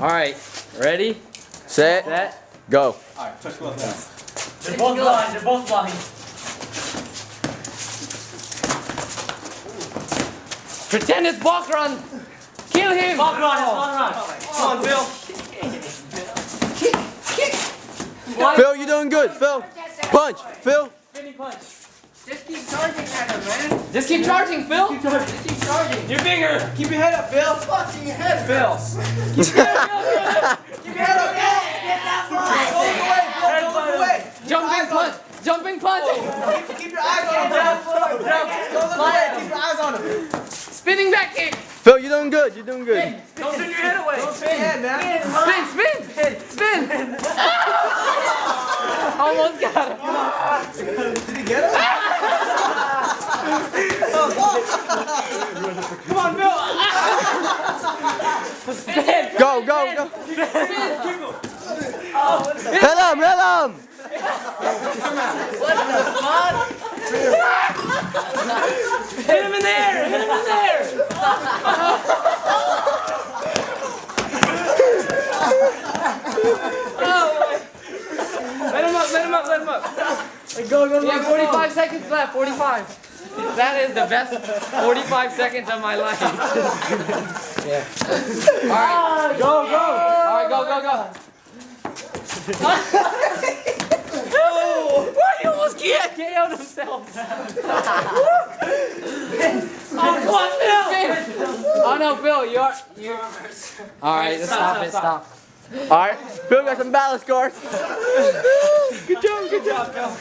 All right, ready, Set, go. Alright, touch gloves now. They're both blind. They're both blind. pretend it's Bach run. Kill him. Ball run. It's ball run. Come on, Bill. Phil, you're doing good. Phil, punch. Phil. Spinning punch. Just keep charging at him, man. Just keep charging, Phil. Keep charging. Your finger. Keep your head up, Bill. Punching your head, Bill. Keep your head up, Bill. Don't look away, Bill. Don't look away. Jumping punch. Jumping punch. Keep your eyes on him, Bill. Don't look away. Keep your eyes on him. Spinning back kick. Phil, you're doing good. You're doing good. Don't turn your head away. Don't spin your head, man. Spin. Almost got him. Did he get him? Come on, Bill. Spin. Go. Hit him. Hit him in there. Let him up. Go. Yeah, 45 seconds left. 45. That is the best 45 seconds of my life. Yeah. All right. Go. All right, go. Why he almost KO'd himself? Come on, Phil. Oh no, Phil, you're. All right, just stop. All right. Phil got some balance scores. Good job, Phil.